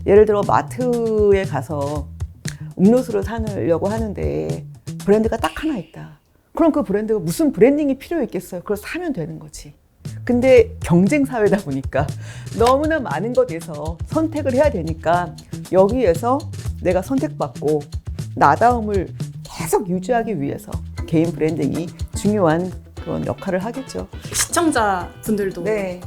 예를 들어 마트에 가서 음료수를 사려고 하는데 브랜드가 딱 하나 있다. 그럼 그 브랜드가 무슨 브랜딩이 필요 있겠어요? 그걸 사면 되는 거지. 근데 경쟁 사회다 보니까 너무나 많은 것에서 선택을 해야 되니까 여기에서 내가 선택받고 나다움을 계속 유지하기 위해서 개인 브랜딩이 중요한 그런 역할을 하겠죠. 시청자분들도 네.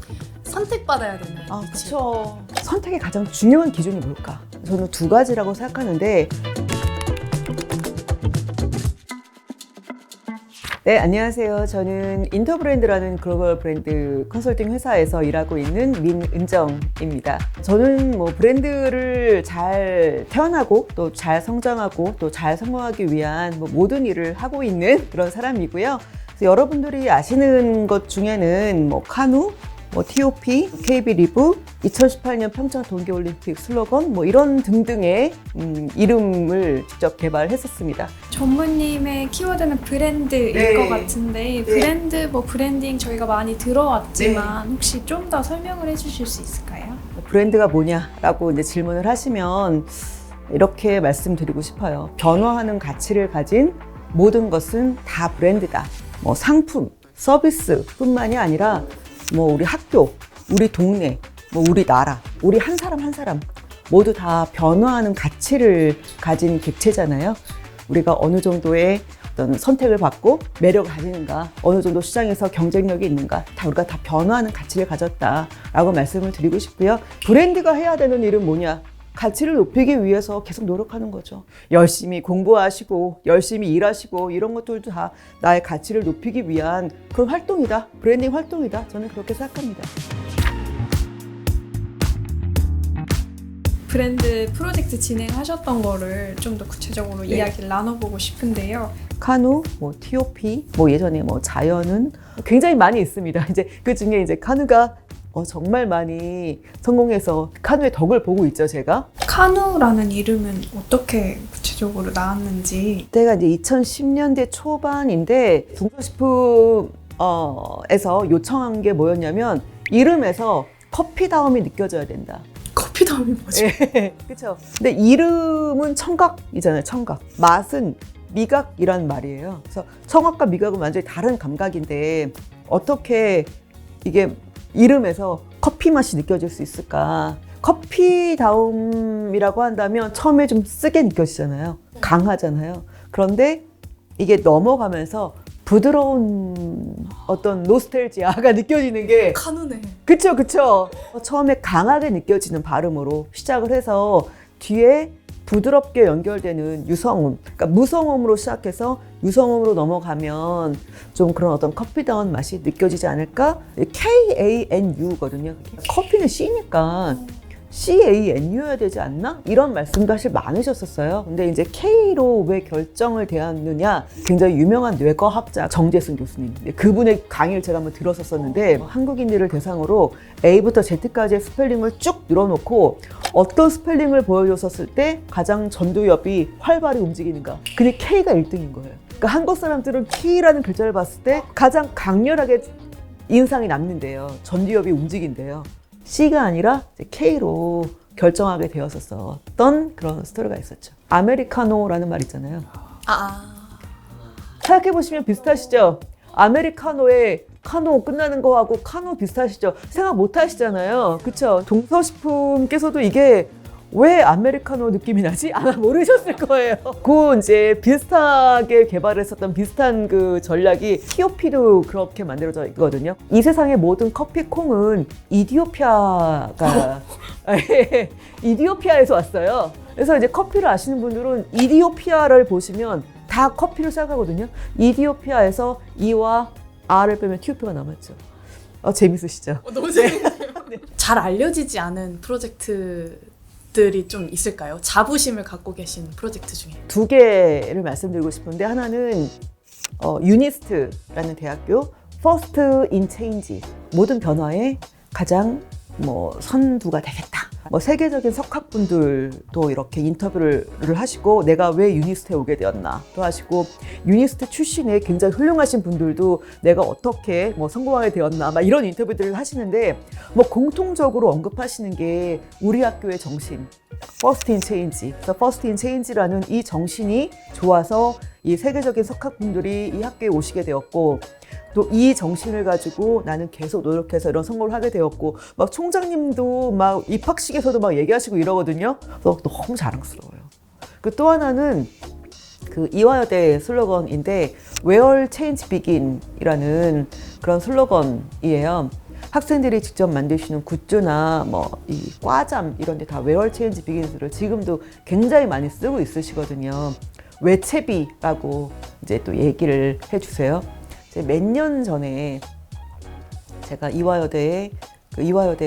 선택받아야 되는. 그렇죠. 선택의 가장 중요한 기준이 뭘까? 저는 두 가지라고 생각하는데. 네, 안녕하세요. 저는 인터브랜드라는 글로벌 브랜드 컨설팅 회사에서 일하고 있는 민은정입니다. 저는 뭐 브랜드를 잘 태어나고 또 잘 성장하고 또 잘 성공하기 위한 뭐 모든 일을 하고 있는 그런 사람이고요. 그래서 여러분들이 아시는 것 중에는 뭐 카누, 뭐 TOP, KB 리브, 2018년 평창 동계올림픽 슬로건 뭐 이런 등등의 이름을 직접 개발했었습니다. 전무님의 키워드는 브랜드일 네. 것 같은데 브랜드, 뭐 브랜딩 저희가 많이 들어왔지만 혹시 좀 더 설명을 해주실 수 있을까요? 브랜드가 뭐냐라고 이제 질문을 하시면 이렇게 말씀드리고 싶어요. 변화하는 가치를 가진 모든 것은 다 브랜드다. 뭐 상품, 서비스뿐만이 아니라 뭐 우리 학교, 우리 동네, 뭐 우리 나라, 우리 한 사람 한 사람 모두 다 변화하는 가치를 가진 객체잖아요. 우리가 어느 정도의 어떤 선택을 받고 매력을 가지는가, 어느 정도 시장에서 경쟁력이 있는가, 다 우리가 다 변화하는 가치를 가졌다라고 말씀을 드리고 싶고요. 브랜드가 해야 되는 일은 뭐냐? 가치를 높이기 위해서 계속 노력하는 거죠. 열심히 공부하시고 열심히 일하시고 이런 것들도 다 나의 가치를 높이기 위한 그런 활동이다. 브랜딩 활동이다. 저는 그렇게 생각합니다. 브랜드 프로젝트 진행하셨던 거를 좀 더 구체적으로 이야기를 나눠보고 싶은데요. 카누, 뭐 TOP, 뭐 예전에 뭐 자연은 굉장히 많이 있습니다. 이제 그 중에 이제 카누가 정말 많이 성공해서 카누의 덕을 보고 있죠, 제가. 카누라는 이름은 어떻게 구체적으로 나왔는지. 그때가 이제 2010년대 초반인데 중소식품에서 요청한 게 뭐였냐면 이름에서 커피다움이 느껴져야 된다. 커피다움이 뭐지? 그렇죠. 근데 이름은 청각이잖아요, 청각. 맛은 미각이란 말이에요. 그래서 청각과 미각은 완전히 다른 감각인데 어떻게 이게 이름에서 커피 맛이 느껴질 수 있을까? 커피다움이라고 한다면 처음에 좀 쓰게 느껴지잖아요. 강하잖아요. 그런데 이게 넘어가면서 부드러운 어떤 노스텔지아가 느껴지는 게 카누네. 그쵸. 처음에 강하게 느껴지는 발음으로 시작을 해서 뒤에 부드럽게 연결되는 유성음, 그러니까 무성음으로 시작해서 유성음으로 넘어가면 좀 그런 어떤 커피다운 맛이 느껴지지 않을까? KANU거든요. 커피는 C니까 CANU여야 되지 않나? 이런 말씀도 사실 많으셨었어요. 근데 이제 K로 왜 결정을 대하느냐? 굉장히 유명한 뇌과학자 정재승 교수님. 그분의 강의를 제가 한번 들었었는데 한국인들을 대상으로 A부터 Z까지의 스펠링을 쭉 늘어놓고 어떤 스펠링을 보여줬었을 때 가장 전두엽이 활발히 움직이는가? 근데 K가 1등인 거예요. 그러니까 한국 사람들은 K라는 글자를 봤을 때 가장 강렬하게 인상이 남는데요. 전두엽이 움직인대요. C가 아니라 K로 결정하게 되었었던 그런 스토리가 있었죠. 아메리카노라는 말 있잖아요. 생각해보시면 비슷하시죠? 아메리카노에 카노 끝나는 거하고 카노 비슷하시죠? 생각 못 하시잖아요. 그쵸? 동서식품께서도 이게 왜 아메리카노 느낌이 나지? 아마 모르셨을 거예요. 그 이제 비슷하게 개발했었던 비슷한 그 전략이 TOP도 그렇게 만들어져 있거든요. 이 세상의 모든 커피콩은 이디오피아가 이디오피아에서 왔어요. 그래서 이제 커피를 아시는 분들은 이디오피아를 보시면 다 커피로 시작하거든요. 이디오피아에서 E와 R을 빼면 TOP가 남았죠. 재밌으시죠? 너무 재밌네요. 잘 알려지지 않은 프로젝트들이 좀 있을까요? 자부심을 갖고 계신 프로젝트 중에. 두 개를 말씀드리고 싶은데 하나는 유니스트라는 대학교 First in Change 모든 변화에 가장 선두가 되겠다. 뭐 세계적인 석학분들도 이렇게 인터뷰를 하시고 내가 왜 유니스트에 오게 되었나 또 하시고 유니스트 출신의 굉장히 훌륭하신 분들도 내가 어떻게 뭐 성공하게 되었나 막 이런 인터뷰들을 하시는데 뭐 공통적으로 언급하시는 게 우리 학교의 정신 First in Change. 그래서 First in Change라는 이 정신이 좋아서 이 세계적인 석학분들이 이 학교에 오시게 되었고 또 이 정신을 가지고 나는 계속 노력해서 이런 성공을 하게 되었고 막 총장님도 막 입학식에서도 막 얘기하시고 이러거든요. 그래서 너무 자랑스러워요. 그 또 하나는 그 이화여대 슬로건인데 Where Change Begin이라는 그런 슬로건이에요. 학생들이 직접 만드시는 굿즈나 뭐 이 과잠 이런 데 다 Where Change Begins를 지금도 굉장히 많이 쓰고 있으시거든요. 외채비라고 이제 또 얘기를 해주세요. 몇 년 전에 제가 이화여대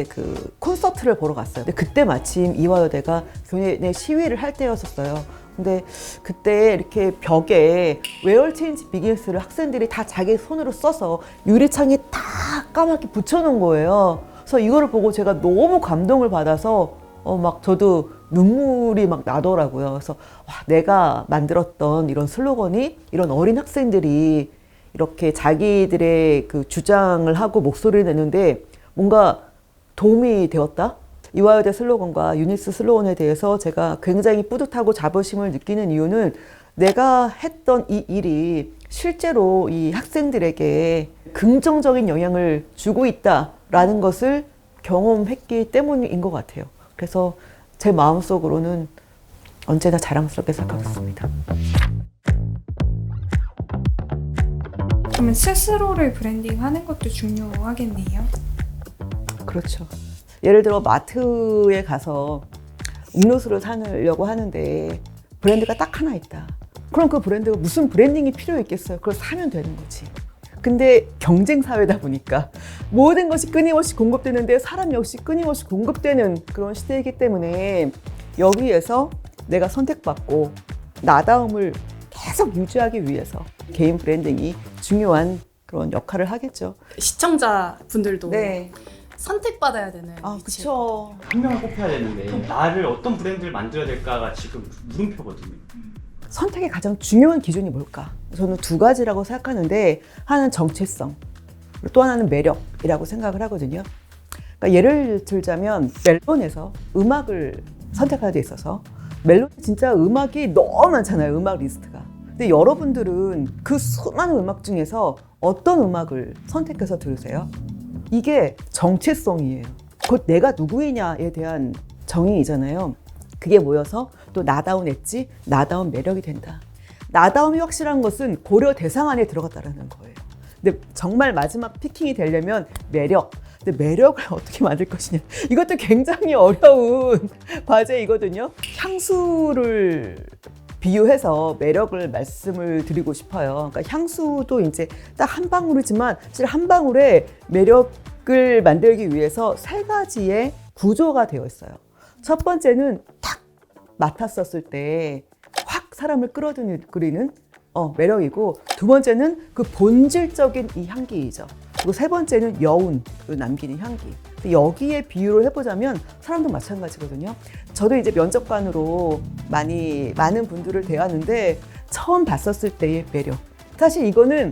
그 콘서트를 보러 갔어요. 근데 그때 마침 이화여대가 교내 시위를 할 때였었어요. 근데 그때 이렇게 벽에 Where Change Begins를 학생들이 다 자기 손으로 써서 유리창에 다 까맣게 붙여놓은 거예요. 그래서 이거를 보고 제가 너무 감동을 받아서 막 저도 눈물이 막 나더라고요. 그래서 와, 내가 만들었던 이런 슬로건이 이런 어린 학생들이 이렇게 자기들의 그 주장을 하고 목소리를 내는데 뭔가 도움이 되었다? 이화여대 슬로건과 유니스 슬로건에 대해서 제가 굉장히 뿌듯하고 자부심을 느끼는 이유는 내가 했던 이 일이 실제로 이 학생들에게 긍정적인 영향을 주고 있다라는 것을 경험했기 때문인 것 같아요. 그래서 제 마음속으로는 언제나 자랑스럽게 생각하겠습니다. 그러면 스스로를 브랜딩하는 것도 중요하겠네요. 그렇죠. 예를 들어 마트에 가서 음료수를 사려고 하는데 브랜드가 딱 하나 있다. 그럼 그 브랜드가 무슨 브랜딩이 필요 있겠어요? 그걸 사면 되는 거지. 근데 경쟁 사회다 보니까 모든 것이 끊임없이 공급되는데 사람 역시 끊임없이 공급되는 그런 시대이기 때문에 여기에서 내가 선택받고 나다움을 계속 유지하기 위해서 개인 브랜딩이 중요한 그런 역할을 하겠죠. 시청자분들도 네. 선택받아야 되는 위치. 그렇죠. 한 명을 뽑혀야 되는데 나를 어떤 브랜드를 만들어야 될까가 지금 물음표거든요. 선택의 가장 중요한 기준이 뭘까? 저는 두 가지라고 생각하는데 하나는 정체성, 또 하나는 매력이라고 생각을 하거든요. 그러니까 예를 들자면 멜론에서 음악을 선택하는 데 있어서 멜론이 진짜 음악이 너무 많잖아요. 음악 리스트가. 근데 여러분들은 그 수많은 음악 중에서 어떤 음악을 선택해서 들으세요? 이게 정체성이에요. 곧 내가 누구이냐에 대한 정의이잖아요. 그게 모여서 또 나다운 엣지, 나다운 매력이 된다. 나다움이 확실한 것은 고려 대상 안에 들어갔다는 거예요. 근데 정말 마지막 피킹이 되려면 매력. 근데 매력을 어떻게 만들 것이냐. 이것도 굉장히 어려운 과제이거든요. 향수를 비유해서 매력을 말씀을 드리고 싶어요. 그러니까 향수도 이제 딱 한 방울이지만 사실 한 방울에 매력을 만들기 위해서 세 가지의 구조가 되어 있어요. 첫 번째는 딱 맡았었을 때 확 사람을 끌어들이는 매력이고, 두 번째는 그 본질적인 이 향기이죠. 그리고 세 번째는 여운을 남기는 향기. 여기에 비유를 해보자면 사람도 마찬가지거든요. 저도 이제 면접관으로 많은 분들을 대하는데 처음 봤었을 때의 매력. 사실 이거는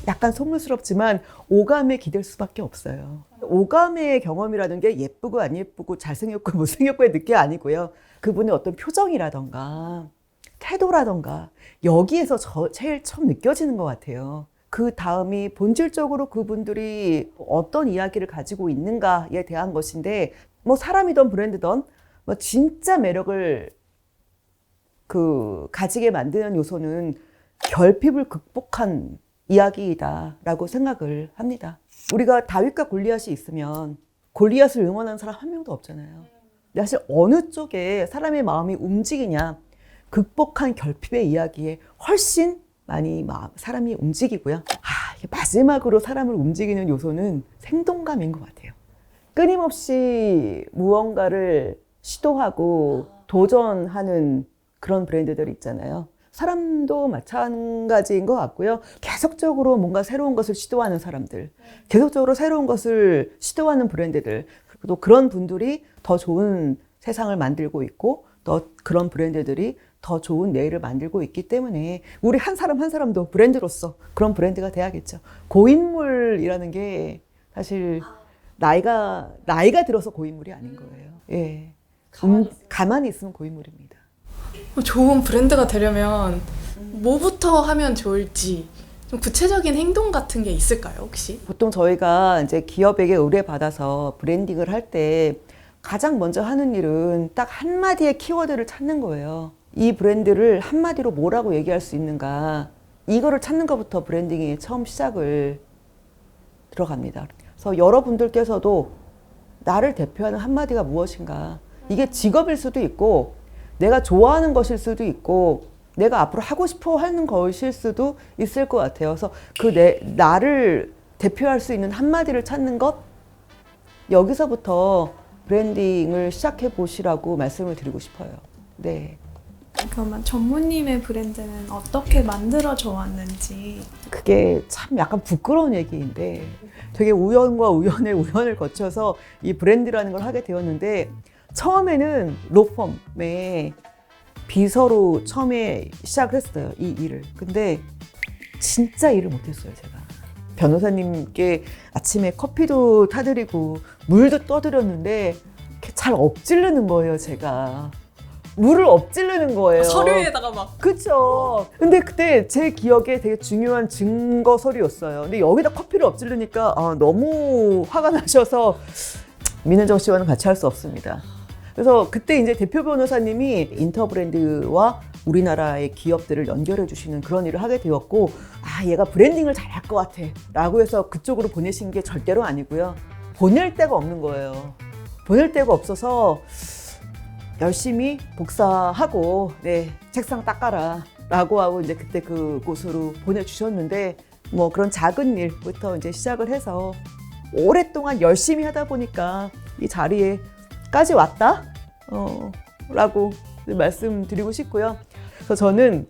약간 속물스럽지만 오감에 기댈 수밖에 없어요. 오감의 경험이라는 게 예쁘고 안 예쁘고 잘생겼고 못생겼고의 느낌이 아니고요. 그분의 어떤 표정이라던가 태도라던가 여기에서 제일 처음 느껴지는 것 같아요. 그 다음이 본질적으로 그분들이 어떤 이야기를 가지고 있는가에 대한 것인데, 뭐 사람이든 브랜드든 뭐 진짜 매력을 가지게 만드는 요소는 결핍을 극복한 이야기이다라고 생각을 합니다. 우리가 다윗과 골리앗이 있으면 골리앗을 응원하는 사람 한 명도 없잖아요. 근데 사실 어느 쪽에 사람의 마음이 움직이냐, 극복한 결핍의 이야기에 훨씬 많이 사람이 움직이고요. 마지막으로 사람을 움직이는 요소는 생동감인 것 같아요. 끊임없이 무언가를 시도하고 도전하는 그런 브랜드들 있잖아요. 사람도 마찬가지인 것 같고요. 계속적으로 뭔가 새로운 것을 시도하는 사람들, 계속적으로 새로운 것을 시도하는 브랜드들, 또 그런 분들이 더 좋은 세상을 만들고 있고 또 그런 브랜드들이 더 좋은 내일을 만들고 있기 때문에 우리 한 사람 한 사람도 브랜드로서 그런 브랜드가 돼야겠죠. 고인물이라는 게 사실 나이가 들어서 고인물이 아닌 거예요. 예. 가만히 있으면 고인물입니다. 좋은 브랜드가 되려면 뭐부터 하면 좋을지 좀 구체적인 행동 같은 게 있을까요, 혹시? 보통 저희가 이제 기업에게 의뢰받아서 브랜딩을 할 때 가장 먼저 하는 일은 딱 한마디의 키워드를 찾는 거예요. 이 브랜드를 한마디로 뭐라고 얘기할 수 있는가. 이거를 찾는 것부터 브랜딩이 처음 시작을 들어갑니다. 그래서 여러분들께서도 나를 대표하는 한마디가 무엇인가. 이게 직업일 수도 있고 내가 좋아하는 것일 수도 있고 내가 앞으로 하고 싶어 하는 것일 수도 있을 것 같아요. 그래서 나를 대표할 수 있는 한마디를 찾는 것, 여기서부터 브랜딩을 시작해 보시라고 말씀을 드리고 싶어요. 네. 그러면 전무님의 브랜드는 어떻게 만들어져 왔는지. 그게 참 약간 부끄러운 얘기인데 되게 우연과 우연을 거쳐서 이 브랜드라는 걸 하게 되었는데 처음에는 로펌에 비서로 처음에 시작을 했어요. 이 일을. 근데 진짜 일을 못했어요, 제가. 변호사님께 아침에 커피도 타드리고 물도 떠드렸는데 잘 엎질르는 거예요, 제가. 물을 엎질르는 거예요. 서류에다가 막. 그쵸. 근데 그때 제 기억에 되게 중요한 증거 서류였어요. 근데 여기다 커피를 엎질르니까 너무 화가 나셔서 민은정 씨와는 같이 할 수 없습니다. 그래서 그때 이제 대표 변호사님이 인터브랜드와 우리나라의 기업들을 연결해 주시는 그런 일을 하게 되었고, 얘가 브랜딩을 잘할 것 같아 라고 해서 그쪽으로 보내신 게 절대로 아니고요. 보낼 데가 없는 거예요. 보낼 데가 없어서 열심히 복사하고 책상 닦아라 라고 하고 이제 그때 그곳으로 보내주셨는데 뭐 그런 작은 일부터 이제 시작을 해서 오랫동안 열심히 하다 보니까 이 자리에까지 왔다 라고 말씀드리고 싶고요. 그래서 저는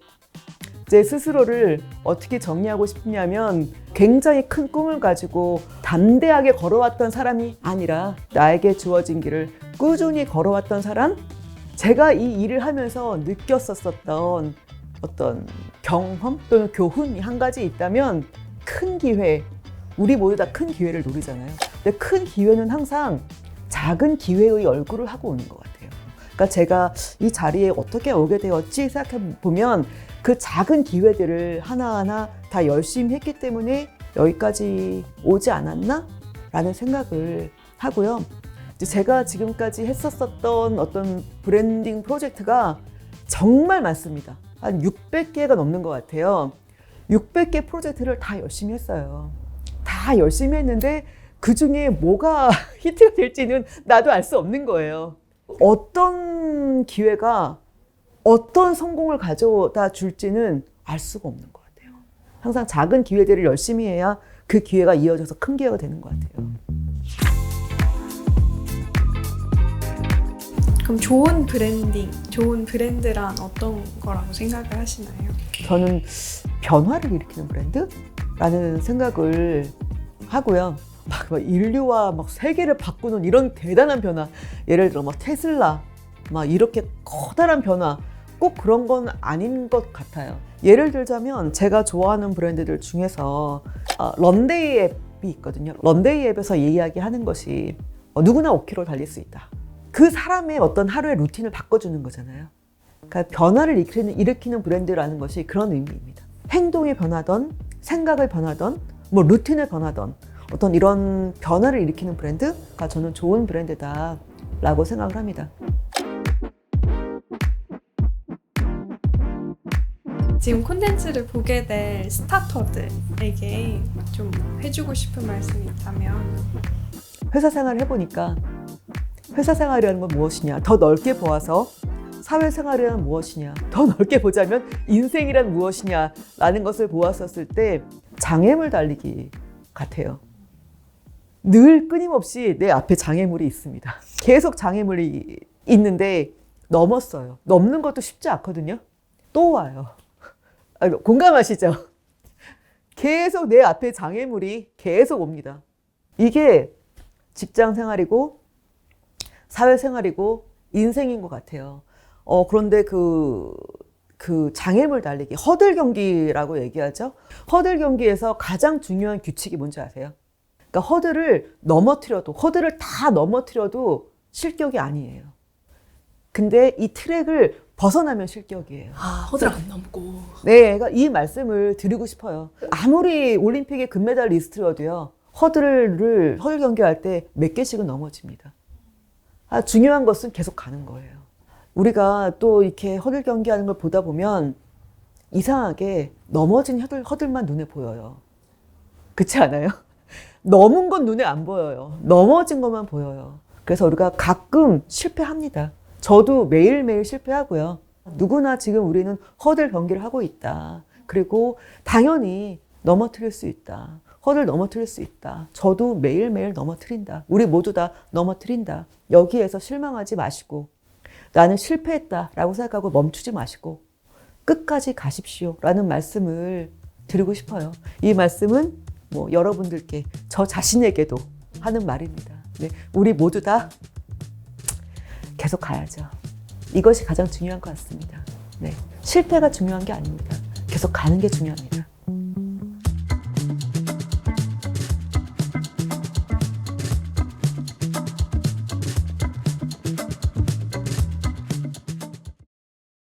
제 스스로를 어떻게 정리하고 싶냐면 굉장히 큰 꿈을 가지고 담대하게 걸어왔던 사람이 아니라 나에게 주어진 길을 꾸준히 걸어왔던 사람, 제가 이 일을 하면서 느꼈었던 어떤 경험 또는 교훈이 한 가지 있다면 큰 기회, 우리 모두 다 큰 기회를 노리잖아요. 근데 큰 기회는 항상 작은 기회의 얼굴을 하고 오는 것 같아요. 그러니까 제가 이 자리에 어떻게 오게 되었지 생각해 보면 그 작은 기회들을 하나하나 다 열심히 했기 때문에 여기까지 오지 않았나? 라는 생각을 하고요. 제가 지금까지 했었던 어떤 브랜딩 프로젝트가 정말 많습니다. 한 600개가 넘는 것 같아요. 600개 프로젝트를 다 열심히 했어요. 다 열심히 했는데 그 중에 뭐가 히트가 될지는 나도 알 수 없는 거예요. 어떤 기회가 어떤 성공을 가져다 줄지는 알 수가 없는 것 같아요. 항상 작은 기회들을 열심히 해야 그 기회가 이어져서 큰 기회가 되는 것 같아요. 그럼 좋은 브랜딩, 좋은 브랜드란 어떤 거라고 생각을 하시나요? 저는 변화를 일으키는 브랜드라는 생각을 하고요. 막 인류와 막 세계를 바꾸는 이런 대단한 변화, 예를 들어 막 테슬라, 막 이렇게 커다란 변화, 꼭 그런 건 아닌 것 같아요. 예를 들자면 제가 좋아하는 브랜드들 중에서 런데이 앱이 있거든요. 런데이 앱에서 이야기하는 것이 누구나 5km 달릴 수 있다. 그 사람의 어떤 하루의 루틴을 바꿔주는 거잖아요. 그러니까 변화를 일으키는 브랜드라는 것이 그런 의미입니다. 행동이 변하던, 생각을 변하던, 뭐 루틴을 변하던 어떤 이런 변화를 일으키는 브랜드가 저는 좋은 브랜드다라고 생각을 합니다. 지금 콘텐츠를 보게 될 스타터들에게 좀 해주고 싶은 말씀이 있다면? 회사 생활을 해보니까 회사 생활이라는 건 무엇이냐, 더 넓게 보아서 사회생활이란 무엇이냐, 더 넓게 보자면 인생이란 무엇이냐라는 것을 보았었을 때 장애물 달리기 같아요. 늘 끊임없이 내 앞에 장애물이 있습니다. 계속 장애물이 있는데 넘었어요. 넘는 것도 쉽지 않거든요. 또 와요. 공감하시죠? 계속 내 앞에 장애물이 계속 옵니다. 이게 직장 생활이고 사회생활이고 인생인 것 같아요. 그런데 그 장애물 달리기, 허들 경기라고 얘기하죠. 허들 경기에서 가장 중요한 규칙이 뭔지 아세요? 그러니까 허들을 다 넘어뜨려도 실격이 아니에요. 근데 이 트랙을 벗어나면 실격이에요. 허들 안 넘고. 네, 그러니까 이 말씀을 드리고 싶어요. 아무리 올림픽의 금메달 리스트여도요, 허들 경기할 때 몇 개씩은 넘어집니다. 중요한 것은 계속 가는 거예요. 우리가 또 이렇게 허들 경기하는 걸 보다 보면 이상하게 넘어진 허들만 눈에 보여요. 그렇지 않아요? 넘은 건 눈에 안 보여요. 넘어진 것만 보여요. 그래서 우리가 가끔 실패합니다. 저도 매일매일 실패하고요. 누구나 지금 우리는 허들 경기를 하고 있다. 그리고 당연히 넘어뜨릴 수 있다. 허들 넘어뜨릴 수 있다. 저도 매일매일 넘어뜨린다. 우리 모두 다 넘어뜨린다. 여기에서 실망하지 마시고 나는 실패했다라고 생각하고 멈추지 마시고 끝까지 가십시오 라는 말씀을 드리고 싶어요. 이 말씀은 뭐 여러분들께 저 자신에게도 하는 말입니다. 네, 우리 모두 다 계속 가야죠. 이것이 가장 중요한 것 같습니다. 네, 실패가 중요한 게 아닙니다. 계속 가는 게 중요합니다.